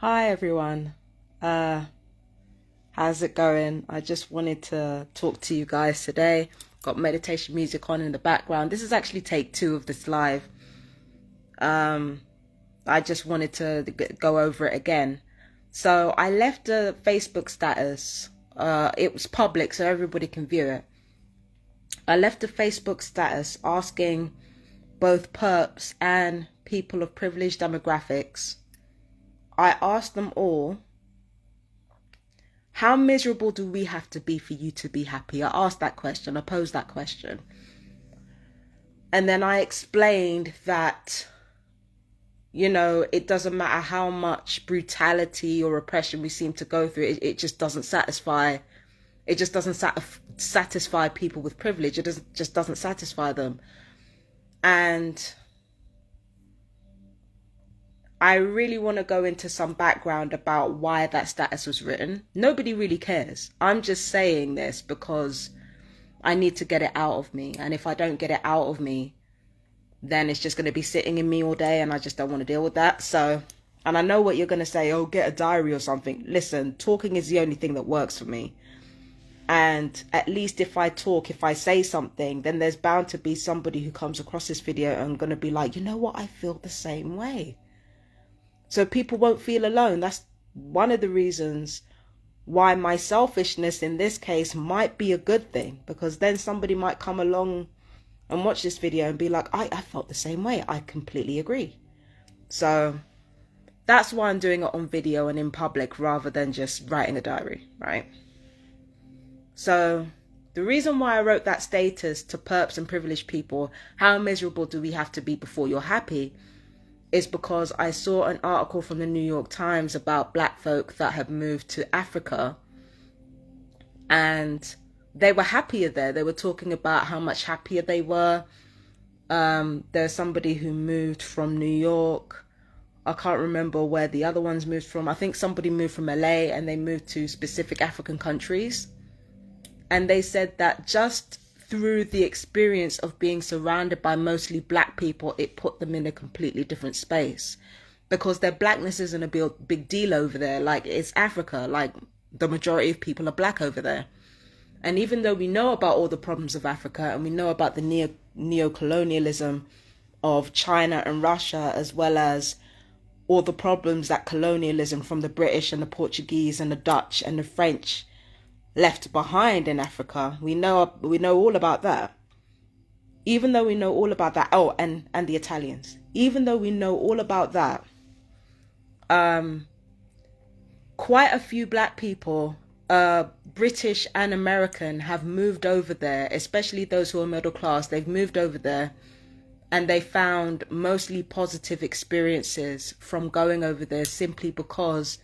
Hi everyone. Uh, how's it going? I just wanted to talk to you guys today. Got meditation music on in the background. This is actually take two of this live. Um, I just wanted to go over it again. So I left a Facebook status. It was public, so everybody can view it. I left a Facebook status asking both perps and people of privileged demographics. I asked them all, how miserable do we have to be for you to be happy? I asked that question. I posed that question. And then I explained that, it doesn't matter how much brutality or oppression we seem to go through. It just doesn't satisfy. It just doesn't satisfy people with privilege. Just doesn't satisfy them. And I really want to go into some background about why that status was written. Nobody really cares. I'm just saying this because I need to get it out of me. And if I don't get it out of me, then it's just going to be sitting in me all day, and I just don't want to deal with that. So, and I know what you're going to say, oh, get a diary or something. Listen, talking is the only thing that works for me. And at least if I talk, if I say something, then there's bound to be somebody who comes across this video and going to be like, you know what, I feel the same way. So people won't feel alone. That's one of the reasons why my selfishness in this case might be a good thing, because then somebody might come along and watch this video and be like, I felt the same way. I completely agree. So that's why I'm doing it on video and in public rather than just writing a diary, right? So the reason why I wrote that status to perps and privileged people, how miserable do we have to be before you're happy, is because I saw an article from the New York Times about black folk that had moved to Africa, and they were happier there. They were talking about how much happier they were. There's somebody who moved from New York. I can't remember where the other ones moved from. I think somebody moved from LA and they moved to specific African countries. And they said that just through the experience of being surrounded by mostly black people, it put them in a completely different space, because their blackness isn't a big deal over there. Like, it's Africa. Like, the majority of people are black over there. And even though we know about all the problems of Africa, and we know about the neo-colonialism of China and Russia, as well as all the problems that colonialism from the British and the Portuguese and the Dutch and the French left behind in Africa, we know all about that. Even though we know all about that, oh, and the Italians, even though we know all about that, quite a few black people, British and American, have moved over there, especially those who are middle class. They've moved over there and they found mostly positive experiences from going over there, simply because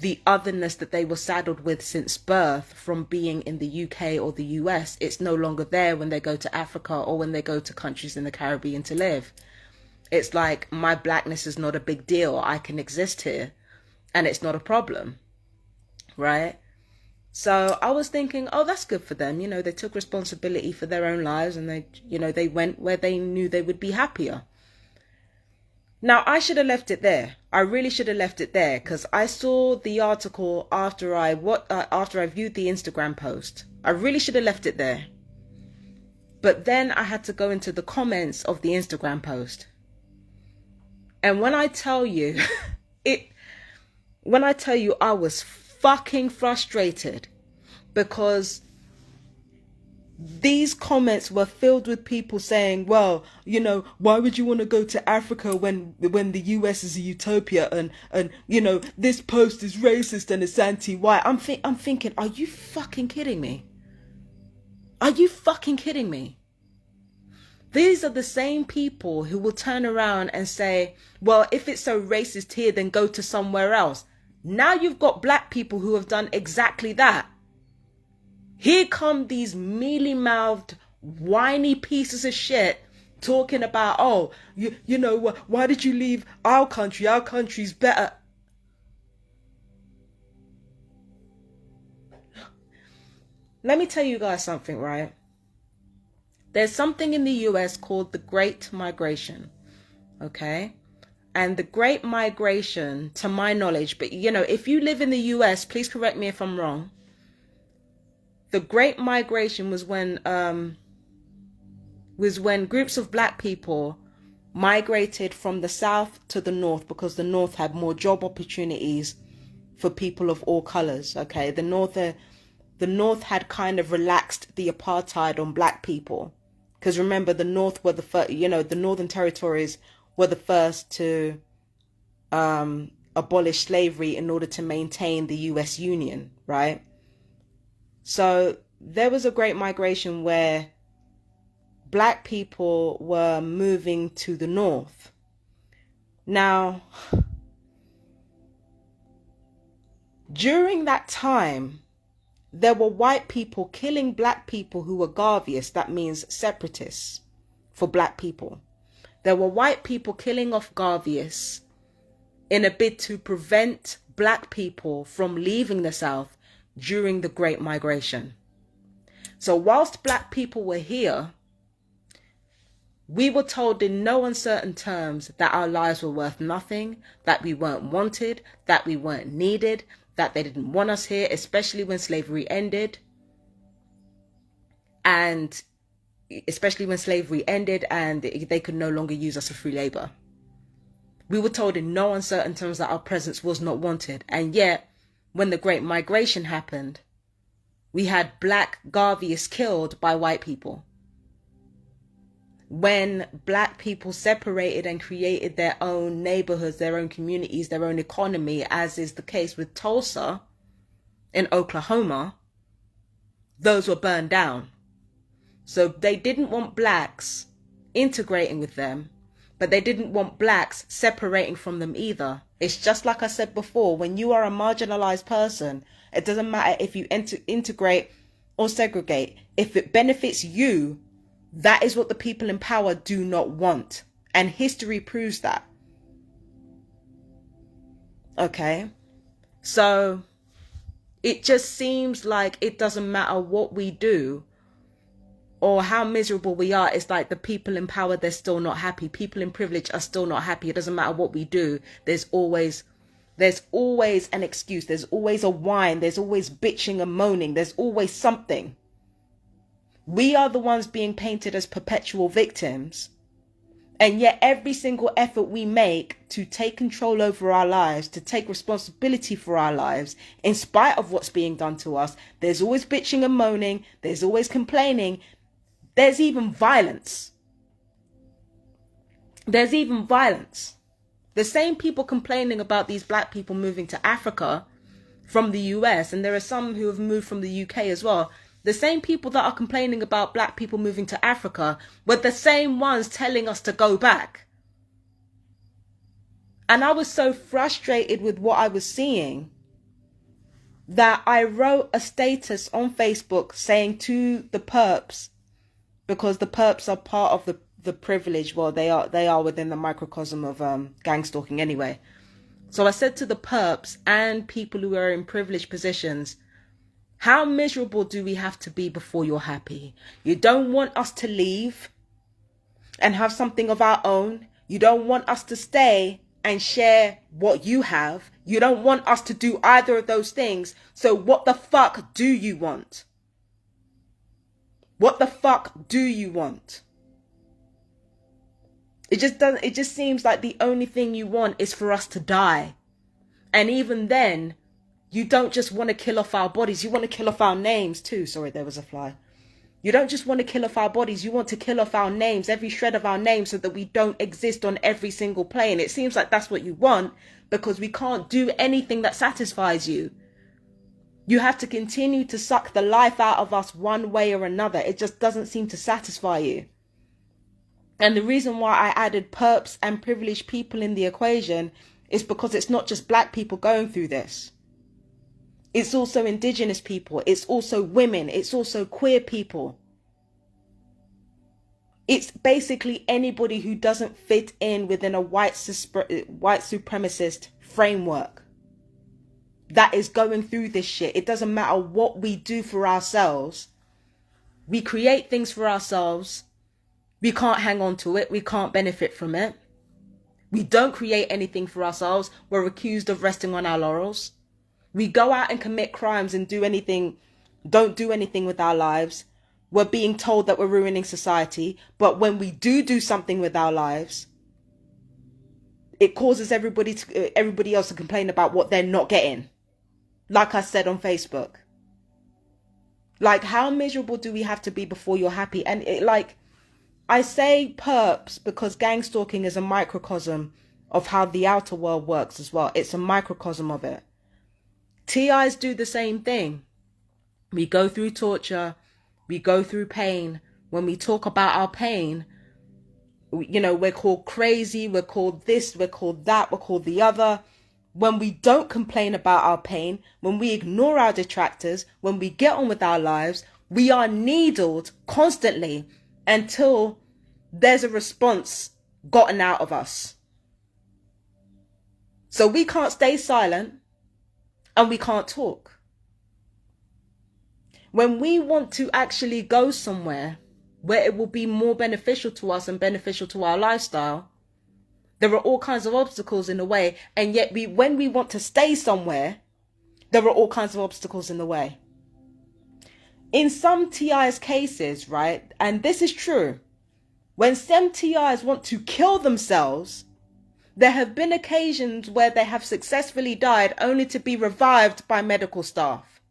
the otherness that they were saddled with since birth from being in the UK or the US, it's no longer there when they go to Africa or when they go to countries in the Caribbean to live. It's like, my blackness is not a big deal. I can exist here and it's not a problem, right? So I was thinking, oh, that's good for them. They took responsibility for their own lives, and they went where they knew they would be happier. Now, I should have left it there. I really should have left it there, because I saw the article after I viewed the Instagram post. I really should have left it there. But then I had to go into the comments of the Instagram post. And when I tell you, I was fucking frustrated, because these comments were filled with people saying, well, why would you want to go to Africa when the US is a utopia, and this post is racist and it's anti-white. I'm thinking, are you fucking kidding me? Are you fucking kidding me? These are the same people who will turn around and say, well, if it's so racist here, then go to somewhere else. Now you've got black people who have done exactly that. Here come these mealy-mouthed, whiny pieces of shit talking about, oh, why did you leave our country? Our country's better. Let me tell you guys something, right? There's something in the US called the Great Migration, okay? And the Great Migration, to my knowledge, but you know, if you live in the US, please correct me if I'm wrong. The Great Migration was when groups of black people migrated from the south to the north, because the north had more job opportunities for people of all colors. Okay, the north had kind of relaxed the apartheid on black people, because remember, the north were the first, you know, the northern territories were the first to abolish slavery in order to maintain the US Union, right? So there was a great migration where black people were moving to the north. Now, during that time, there were white people killing black people who were Garveyist, that means separatists for black people. There were white people killing off Garveyists in a bid to prevent black people from leaving the South during the Great Migration. So whilst black people were here, we were told in no uncertain terms that our lives were worth nothing, that we weren't wanted, that we weren't needed, that they didn't want us here, especially when slavery ended. And they could no longer use us for free labor. We were told in no uncertain terms that our presence was not wanted. And yet, when the Great Migration happened, we had black Garveyists killed by white people. When black people separated and created their own neighborhoods, their own communities, their own economy, as is the case with Tulsa in Oklahoma, those were burned down. So they didn't want blacks integrating with them, but they didn't want blacks separating from them either. It's just like I said before, when you are a marginalized person, it doesn't matter if you integrate or segregate. If it benefits you, that is what the people in power do not want. And history proves that. Okay? So it just seems like it doesn't matter what we do or how miserable we are. It's like the people in power, they're still not happy. People in privilege are still not happy. It doesn't matter what we do. There's always an excuse. There's always a whine. There's always bitching and moaning. There's always something. We are the ones being painted as perpetual victims. And yet every single effort we make to take control over our lives, to take responsibility for our lives, in spite of what's being done to us, there's always bitching and moaning. There's always complaining. There's even violence. There's even violence. The same people complaining about these black people moving to Africa from the US, and there are some who have moved from the UK as well. The same people that are complaining about black people moving to Africa were the same ones telling us to go back. And I was so frustrated with what I was seeing that I wrote a status on Facebook saying to the perps, because the perps are part of the privilege. Well, they are within the microcosm of gang stalking anyway. So I said to the perps and people who are in privileged positions, how miserable do we have to be before you're happy? You don't want us to leave and have something of our own. You don't want us to stay and share what you have. You don't want us to do either of those things. So what the fuck do you want? What the fuck do you want? It just seems like the only thing you want is for us to die. And even then, you don't just want to kill off our bodies. You want to kill off our names too. Sorry, there was a fly. You don't just want to kill off our bodies. You want to kill off our names, every shred of our names, so that we don't exist on every single plane. It seems like that's what you want, because we can't do anything that satisfies you. You have to continue to suck the life out of us one way or another. It just doesn't seem to satisfy you. And the reason why I added perps and privileged people in the equation is because it's not just black people going through this. It's also indigenous people. It's also women. It's also queer people. It's basically anybody who doesn't fit in within a white supremacist framework that is going through this shit. It doesn't matter what we do for ourselves. We create things for ourselves. We can't hang on to it. We can't benefit from it. We don't create anything for ourselves. We're accused of resting on our laurels. We go out and commit crimes and don't do anything with our lives. We're being told that we're ruining society. But when we do something with our lives, it causes everybody else to complain about what they're not getting. Like I said on Facebook. Like, how miserable do we have to be before you're happy? And I say perps because gang stalking is a microcosm of how the outer world works as well. It's a microcosm of it. TIs do the same thing. We go through torture. We go through pain. When we talk about our pain, we're called crazy. We're called this. We're called that. We're called the other. When we don't complain about our pain, when we ignore our detractors, when we get on with our lives, we are needled constantly until there's a response gotten out of us. So we can't stay silent and we can't talk. When we want to actually go somewhere where it will be more beneficial to us and beneficial to our lifestyle, there are all kinds of obstacles in the way. And yet when we want to stay somewhere, there are all kinds of obstacles in the way. In some TIs cases, right, and this is true, when some TIs want to kill themselves, there have been occasions where they have successfully died only to be revived by medical staff.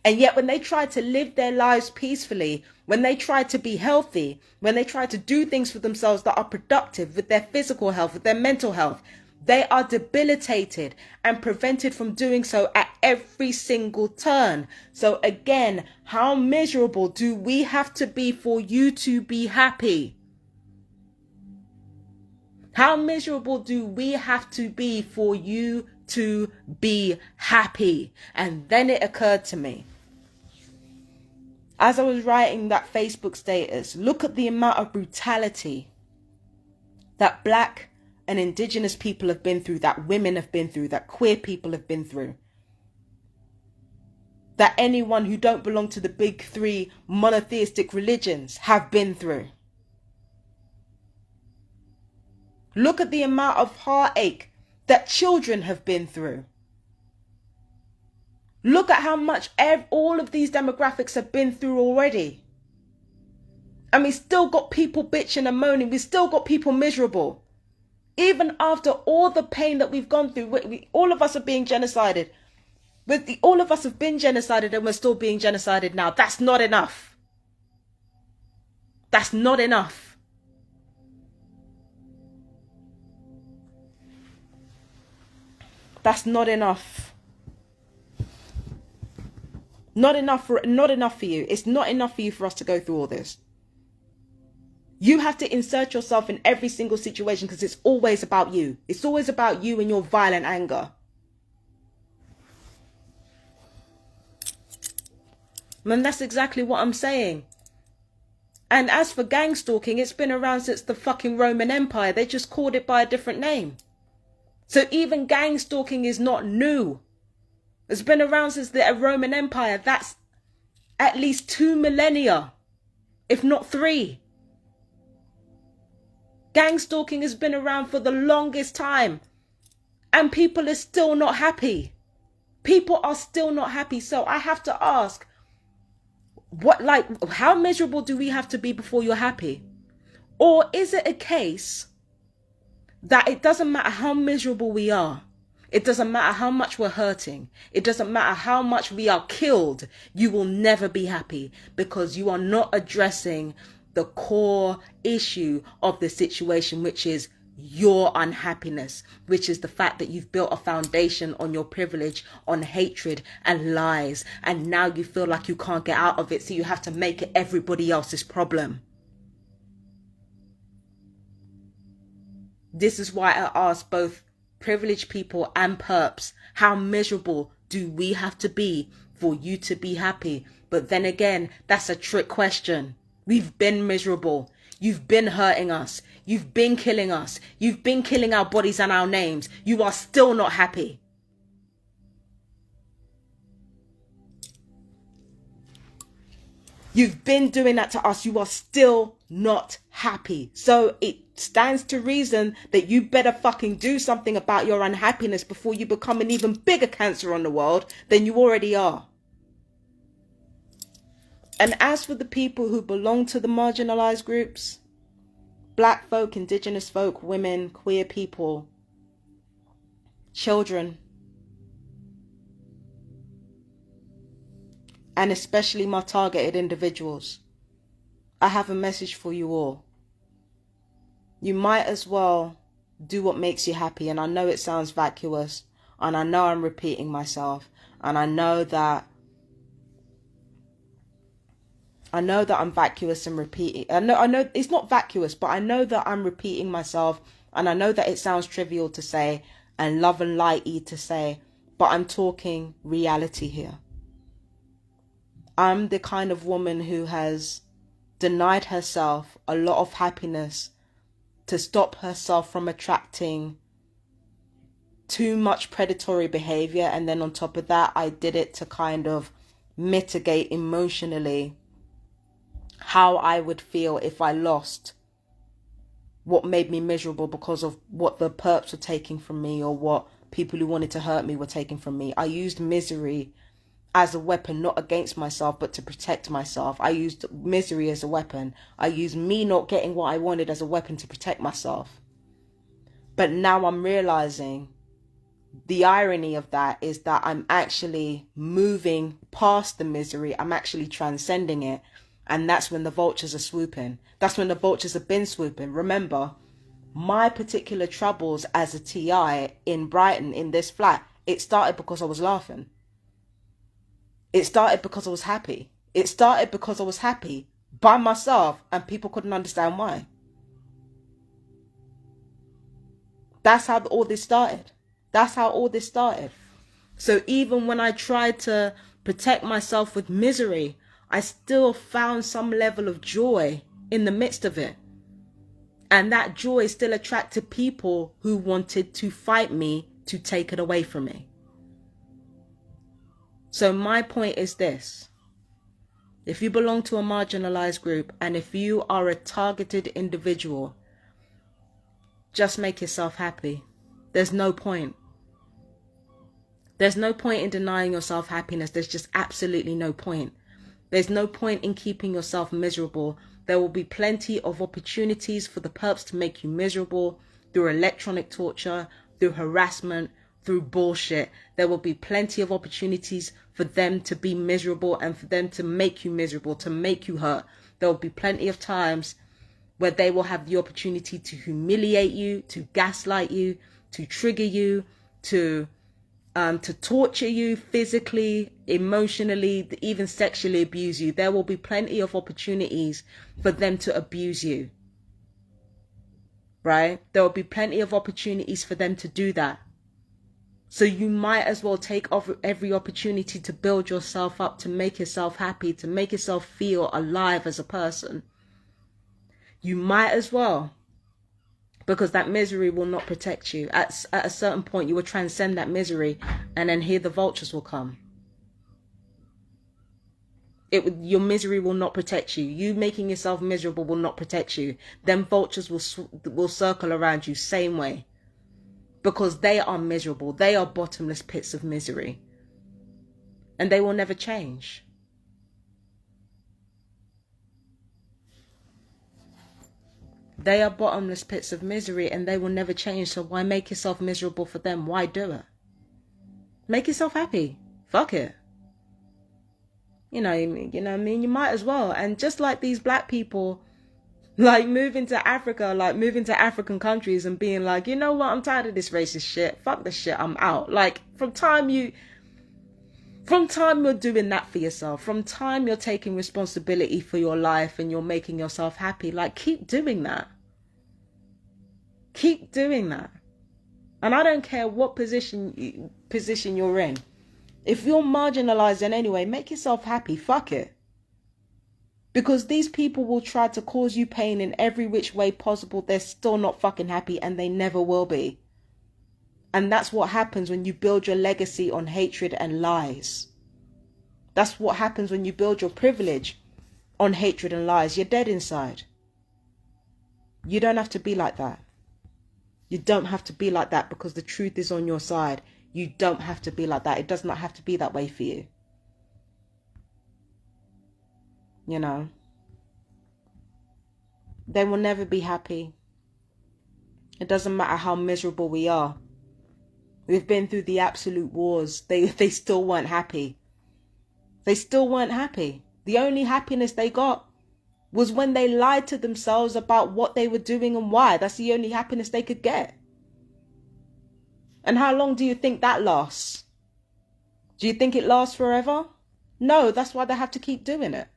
And yet when they try to live their lives peacefully, when they try to be healthy, when they try to do things for themselves that are productive with their physical health, with their mental health, they are debilitated and prevented from doing so at every single turn. So again, how miserable do we have to be for you to be happy? How miserable do we have to be for you to be happy? And then it occurred to me, as I was writing that Facebook status, look at the amount of brutality that Black and indigenous people have been through, that women have been through, that queer people have been through, that anyone who don't belong to the big three monotheistic religions have been through. Look at the amount of heartache that children have been through. Look at how much all of these demographics have been through already. And we still got people bitching and moaning. We still got people miserable. Even after all the pain that we've gone through, all of us are being genocided. All of us have been genocided and we're still being genocided now. That's not enough. That's not enough. That's not enough. Not enough for you. It's not enough for you for us to go through all this. You have to insert yourself in every single situation because it's always about you. It's always about you and your violent anger. And that's exactly what I'm saying. And as for gang stalking, it's been around since the fucking Roman Empire. They just called it by a different name. So even gang stalking is not new. It's been around since the Roman Empire. That's at least 2 millennia, if not 3. Gang stalking has been around for the longest time. And people are still not happy. People are still not happy. So I have to ask, how miserable do we have to be before you're happy? Or is it a case that it doesn't matter how miserable we are, it doesn't matter how much we're hurting, it doesn't matter how much we are killed, you will never be happy because you are not addressing the core issue of the situation, which is your unhappiness, which is the fact that you've built a foundation on your privilege, on hatred and lies, and now you feel like you can't get out of it, so you have to make it everybody else's problem. This is why I ask both privileged people and perps, how miserable do we have to be for you to be happy? But then again, that's a trick question. We've been miserable. You've been hurting us. You've been killing us. You've been killing our bodies and our names. You are still not happy. You've been doing that to us. You are still not happy. So it stands to reason that you better fucking do something about your unhappiness before you become an even bigger cancer on the world than you already are. And as for the people who belong to the marginalized groups, black folk, indigenous folk, women, queer people, children, and especially my targeted individuals, I have a message for you all. You might as well do what makes you happy. And I know it sounds vacuous, and I know I'm repeating myself, and I know that I'm vacuous and repeating. I know it's not vacuous, but I know that I'm repeating myself, and I know that it sounds trivial to say and love and lighty to say, but I'm talking reality here. I'm the kind of woman who has denied herself a lot of happiness to stop herself from attracting too much predatory behavior. And then on top of that, I did it to kind of mitigate emotionally how I would feel if I lost what made me miserable because of what the perps were taking from me, or what people who wanted to hurt me were taking from me. I used misery as a weapon, not against myself, but to protect myself. I used misery as a weapon. I used me not getting what I wanted as a weapon to protect myself. But now I'm realizing the irony of that is that I'm actually moving past the misery. I'm actually transcending it. And that's when the vultures are swooping. That's when the vultures have been swooping. Remember, my particular troubles as a TI in Brighton, in this flat, it started because I was laughing. It started because I was happy. It started because I was happy by myself, and people couldn't understand why. That's how all this started. That's how all this started. So even when I tried to protect myself with misery, I still found some level of joy in the midst of it. And that joy still attracted people who wanted to fight me to take it away from me. So my point is this. If you belong to a marginalized group, and if you are a targeted individual, just make yourself happy. There's no point. There's no point in denying yourself happiness. There's just absolutely no point. There's no point in keeping yourself miserable. There will be plenty of opportunities for the perps to make you miserable through electronic torture, through harassment, through bullshit. There will be plenty of opportunities for them to be miserable and for them to make you miserable, to make you hurt. There will be plenty of times where they will have the opportunity to humiliate you, to gaslight you, to trigger you, to torture you physically, emotionally, even sexually abuse you. There will be plenty of opportunities for them to abuse you, right? There will be plenty of opportunities for them to do that. So you might as well take every opportunity to build yourself up, to make yourself happy, to make yourself feel alive as a person. You might as well, because that misery will not protect you. At a certain point, you will transcend that misery, and then here the vultures will come. Your misery will not protect you. You making yourself miserable will not protect you. Then vultures will circle around you same way, because they are miserable. They are bottomless pits of misery, and they will never change. They are bottomless pits of misery, and they will never change. So why make yourself miserable for them? Why do it? Make yourself happy. Fuck it. You know what I mean? You might as well. And just like these black people, like moving to Africa, like moving to African countries and being like, you know what? I'm tired of this racist shit. Fuck this shit. I'm out. Like from time you're doing that for yourself, from time you're taking responsibility for your life and you're making yourself happy, like keep doing that. Keep doing that. And I don't care what position you're in. If you're marginalized in any way, make yourself happy. Fuck it. Because these people will try to cause you pain in every which way possible. They're still not fucking happy, and they never will be. And that's what happens when you build your legacy on hatred and lies. That's what happens when you build your privilege on hatred and lies. You're dead inside. You don't have to be like that. You don't have to be like that because the truth is on your side. You don't have to be like that. It does not have to be that way for you. You know, they will never be happy. It doesn't matter how miserable we are. We've been through the absolute wars. They still weren't happy. They still weren't happy. The only happiness they got was when they lied to themselves about what they were doing and why. That's the only happiness they could get. And how long do you think that lasts? Do you think it lasts forever? No, that's why they have to keep doing it.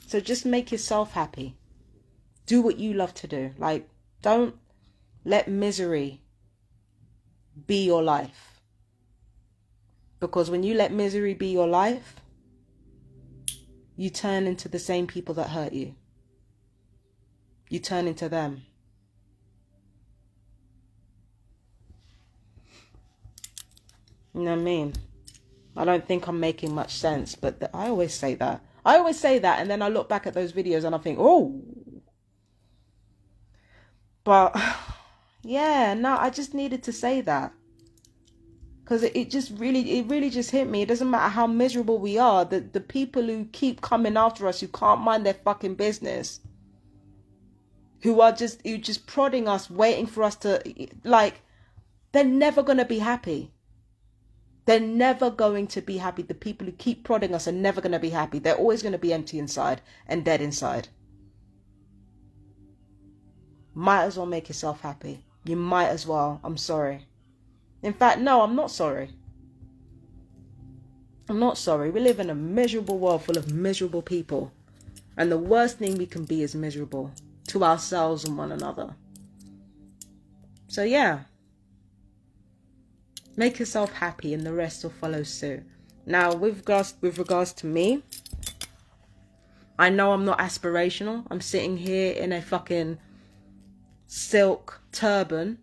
So just make yourself happy. Do what you love to do. Like, don't let misery be your life. Because when you let misery be your life, you turn into the same people that hurt you. You turn into them. You know what I mean? I don't think I'm making much sense, but I always say that. I always say that, and then I look back at those videos and I think, oh. But, yeah, no, I just needed to say that. Because it really just hit me. It doesn't matter how miserable we are. The people who keep coming after us, who can't mind their fucking business, who just prodding us, waiting for us to, like, they're never going to be happy. They're never going to be happy. The people who keep prodding us are never going to be happy. They're always going to be empty inside and dead inside. Might as well make yourself happy. You might as well. I'm sorry. In fact, no, I'm not sorry. I'm not sorry. We live in a miserable world full of miserable people. And the worst thing we can be is miserable to ourselves and one another. So yeah. Make yourself happy and the rest will follow suit. Now, with regards to me, I know I'm not aspirational. I'm sitting here in a fucking silk turban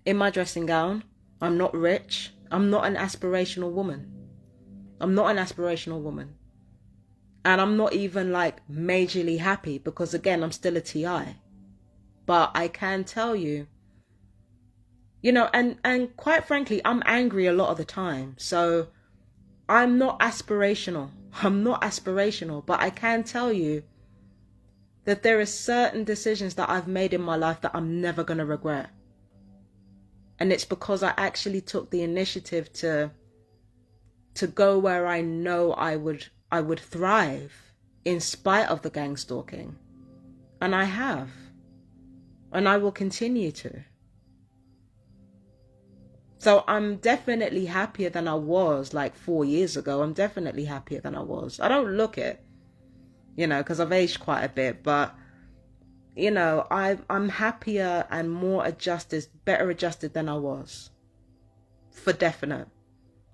in my dressing gown. I'm not rich. I'm not an aspirational woman. I'm not an aspirational woman. And I'm not even like majorly happy because again, I'm still a TI. But I can tell you, you know, and quite frankly, I'm angry a lot of the time. So I'm not aspirational. I'm not aspirational, but I can tell you that there are certain decisions that I've made in my life that I'm never going to regret. And it's because I actually took the initiative to go where I know I would thrive in spite of the gang stalking. And I have. And I will continue to. So I'm definitely happier than I was like 4 years ago. I'm definitely happier than I was. I don't look it, you know, because I've aged quite a bit. But, you know, I'm happier and more adjusted, better adjusted than I was. For definite.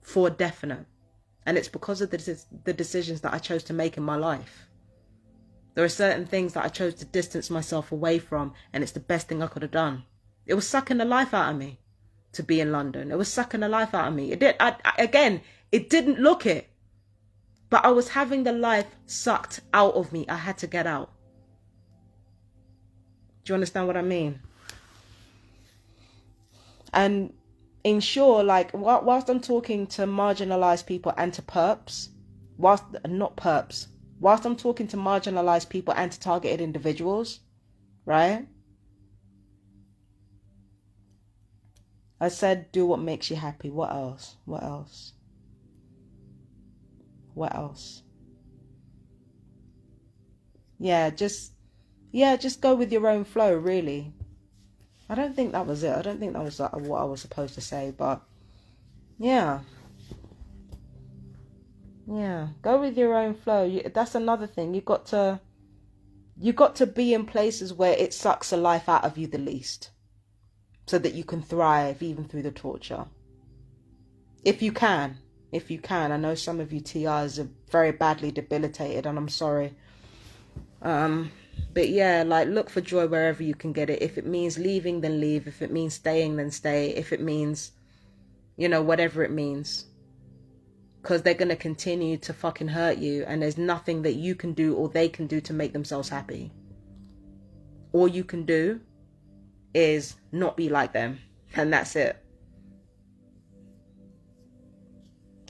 For definite. And it's because of the decisions that I chose to make in my life. There are certain things that I chose to distance myself away from. And it's the best thing I could have done. It was sucking the life out of me to be in London. It was sucking the life out of me. It did. Again, it didn't look it. But I was having the life sucked out of me. I had to get out. Do you understand what I mean? And ensure, like, whilst I'm talking to marginalized people and to perps, whilst I'm talking to marginalized people and to targeted individuals, right? I said, do what makes you happy. What else? What else? What else? Yeah, just go with your own flow, really. I don't think that was it. I don't think that was what I was supposed to say, but yeah. Yeah, go with your own flow. That's another thing. You got to be in places where it sucks the life out of you the least, so that you can thrive even through the torture. If you can. I know some of you TIs are very badly debilitated, and I'm sorry. But yeah, like, look for joy wherever you can get it. If it means leaving, then leave. If it means staying, then stay. If it means, you know, whatever it means. because they're going to continue to fucking hurt you, and there's nothing that you can do or they can do to make themselves happy. All you can do is not be like them, and that's it.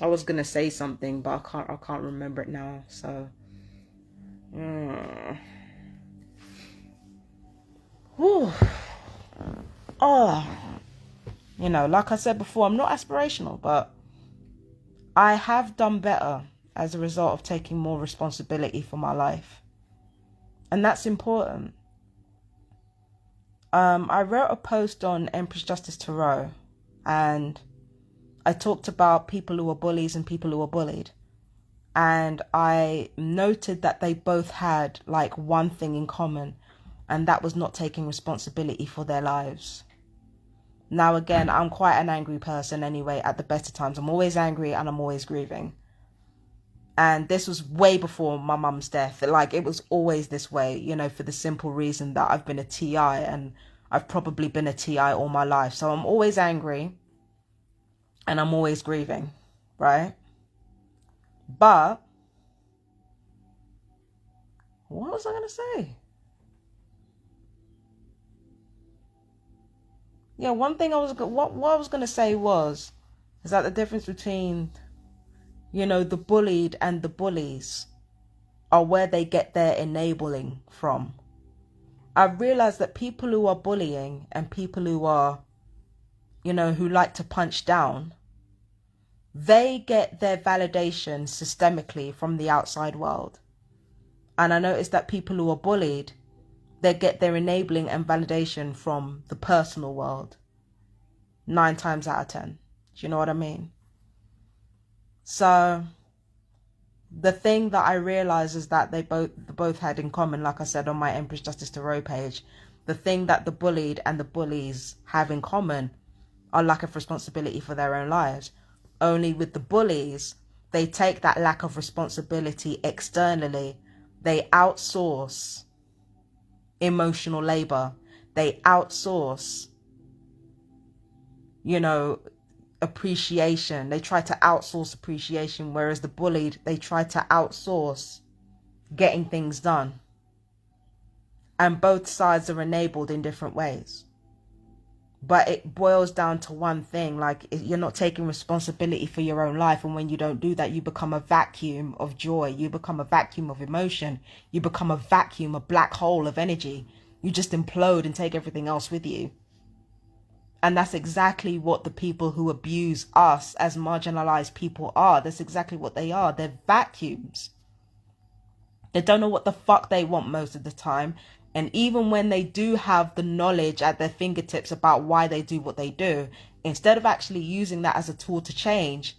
I was going to say something, but I can't remember it now, so oh, you know, like I said before, I'm not aspirational, but I have done better as a result of taking more responsibility for my life. And that's important. I wrote a post on Empress Justice Tarot, and I talked about people who are bullies and people who are bullied. And I noted that they both had like one thing in common, and that was not taking responsibility for their lives. Now, again, I'm quite an angry person anyway at the best of times. I'm always angry and I'm always grieving. And this was way before my mum's death. Like, it was always this way, you know, for the simple reason that I've been a TI, and I've probably been a TI all my life. So I'm always angry and I'm always grieving, right? But what was I going to say? Yeah, one thing what I was going to say is that the difference between, you know, the bullied and the bullies are where they get their enabling from. I've realized that people who are bullying and people who are, you know, who like to punch down, they get their validation systemically from the outside world. And I noticed that people who are bullied, they get their enabling and validation from the personal world. 9 times out of 10. Do you know what I mean? So the thing that I realized is that they both had in common, like I said on my Empress Justice Tarot page, the thing that the bullied and the bullies have in common are lack of responsibility for their own lives. Only with the bullies, they take that lack of responsibility externally. They outsource emotional labor. They outsource, you know, appreciation. They try to outsource appreciation, whereas the bullied, they try to outsource getting things done. And both sides are enabled in different ways. But it boils down to one thing, like, you're not taking responsibility for your own life. And when you don't do that, you become a vacuum of joy. You become a vacuum of emotion. You become a vacuum, a black hole of energy. You just implode and take everything else with you. And that's exactly what the people who abuse us as marginalized people are. That's exactly what they are. They're vacuums. They don't know what the fuck they want most of the time. And even when they do have the knowledge at their fingertips about why they do what they do, instead of actually using that as a tool to change,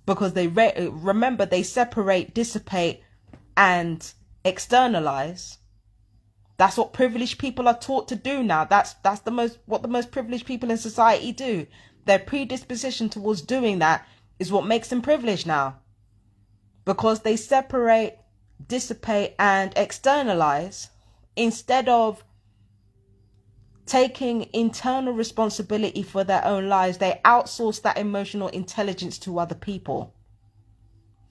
because they remember they separate, dissipate, and externalize. That's what privileged people are taught to do now. That's what the most privileged people in society do. Their predisposition towards doing that is what makes them privileged now. Because they separate, dissipate, and externalize instead of taking internal responsibility for their own lives. They outsource that emotional intelligence to other people.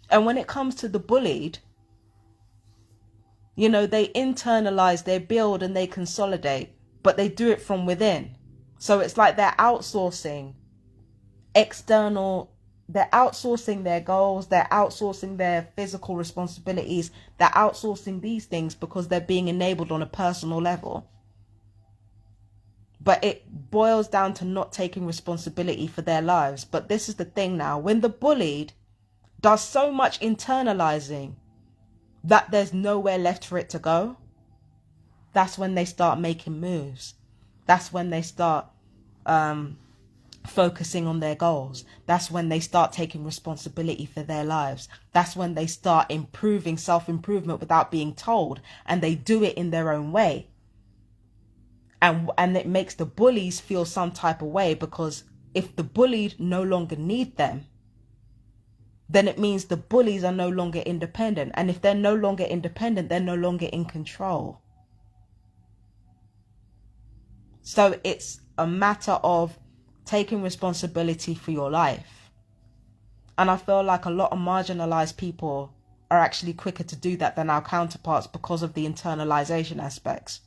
And when it comes to the bullied, you know, they internalize, they build, and they consolidate, but they do it from within. So it's like they're outsourcing they're outsourcing their goals, they're outsourcing their physical responsibilities, they're outsourcing these things because they're being enabled on a personal level. But it boils down to not taking responsibility for their lives. But this is the thing now, when the bullied does so much internalizing that there's nowhere left for it to go, that's when they start making moves. That's when they start focusing on their goals. That's when they start taking responsibility for their lives. That's when they start improving, self-improvement without being told, and they do it in their own way. And it makes the bullies feel some type of way, because if the bullied no longer need them, then it means the bullies are no longer independent. And if they're no longer independent, they're no longer in control. So it's a matter of taking responsibility for your life. And I feel like a lot of marginalized people are actually quicker to do that than our counterparts because of the internalization aspects.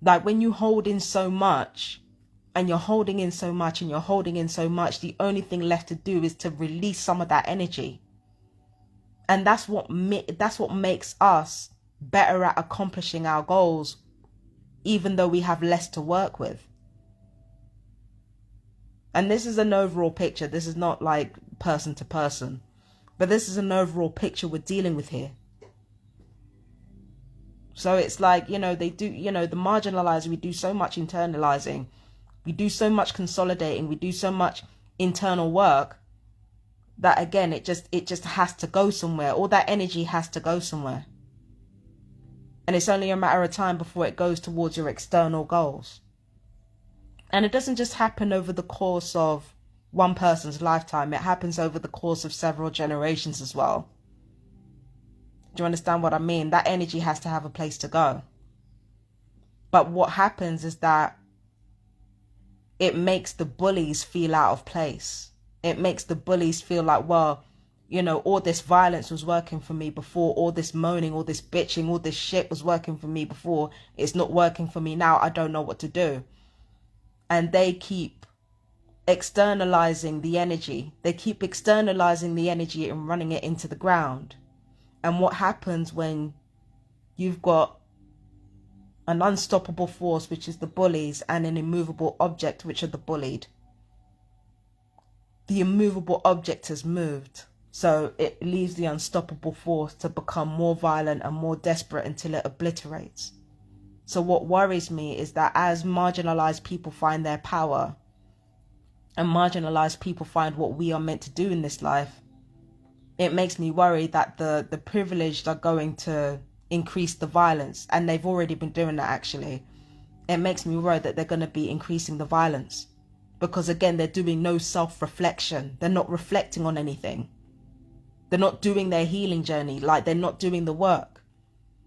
Like when you hold in so much, and you're holding in so much, and you're holding in so much, the only thing left to do is to release some of that energy. And that's what makes us better at accomplishing our goals, even though we have less to work with. And this is an overall picture. This is not like person to person, but this is an overall picture we're dealing with here. So it's like, you know, they do, you know, the marginalized, we do so much internalizing, we do so much consolidating, we do so much internal work that again, it just has to go somewhere. All that energy has to go somewhere. And it's only a matter of time before it goes towards your external goals. And it doesn't just happen over the course of one person's lifetime. It happens over the course of several generations as well. Do you understand what I mean? That energy has to have a place to go. But what happens is that it makes the bullies feel out of place. It makes the bullies feel like, well, you know, all this violence was working for me before, all this moaning, all this bitching, all this shit was working for me before. It's not working for me now. I don't know what to do. And they keep externalizing the energy. They keep externalizing the energy and running it into the ground. And what happens when you've got an unstoppable force, which is the bullies, and an immovable object, which are the bullied? The immovable object has moved. So it leaves the unstoppable force to become more violent and more desperate until it obliterates. So what worries me is that as marginalized people find their power and marginalized people find what we are meant to do in this life, it makes me worry that the privileged are going to increase the violence. And they've already been doing that, actually. It makes me worry that they're going to be increasing the violence. Because again, they're doing no self-reflection. They're not reflecting on anything. They're not doing their healing journey. Like, they're not doing the work.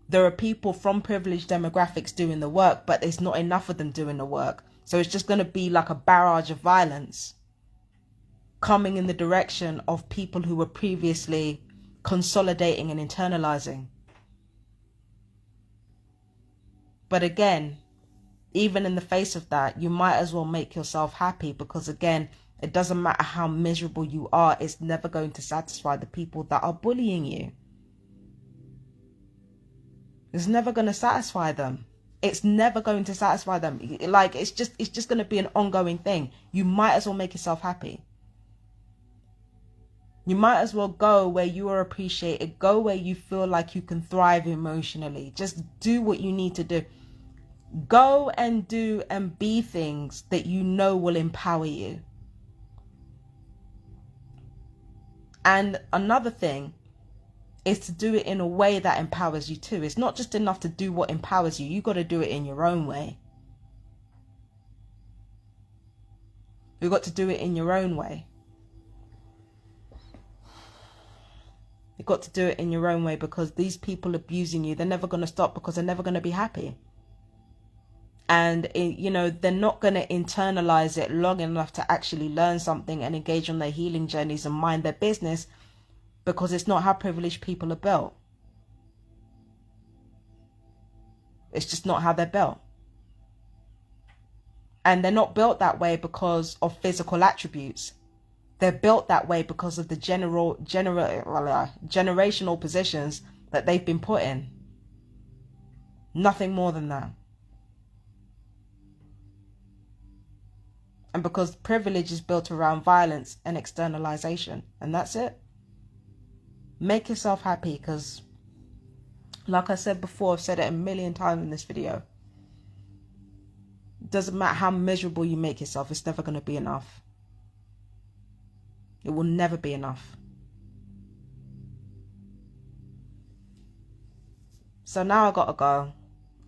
There are people from privileged demographics doing the work, but there's not enough of them doing the work. So it's just going to be like a barrage of violence coming in the direction of people who were previously consolidating and internalizing. But again, even in the face of that, you might as well make yourself happy, because again, it doesn't matter how miserable you are, it's never going to satisfy the people that are bullying you. It's never going to satisfy them. It's never going to satisfy them. Like, it's just going to be an ongoing thing. You might as well make yourself happy. You might as well go where you are appreciated. Go where you feel like you can thrive emotionally. Just do what you need to do. Go and do and be things that you know will empower you. And another thing is to do it in a way that empowers you too. It's not just enough to do what empowers you. You've got to do it in your own way. You've got to do it in your own way. You've got to do it in your own way, because these people abusing you, they're never going to stop, because they're never going to be happy. And, you know, they're not going to internalize it long enough to actually learn something and engage on their healing journeys and mind their business, because it's not how privileged people are built. It's just not how they're built. And they're not built that way because of physical attributes. They're built that way because of the generational positions that they've been put in. Nothing more than that. And because privilege is built around violence and externalization. And that's it. Make yourself happy, because like I said before, I've said it a million times in this video. It doesn't matter how miserable you make yourself, it's never going to be enough. It will never be enough. So now I gotta go.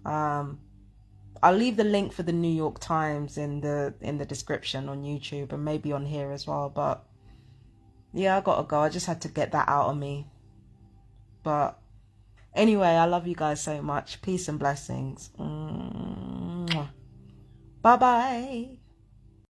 I'll leave the link for the New York Times in the description on YouTube, and maybe on here as well. But yeah, I gotta go. I just had to get that out of me. But anyway, I love you guys so much. Peace and blessings. Bye bye.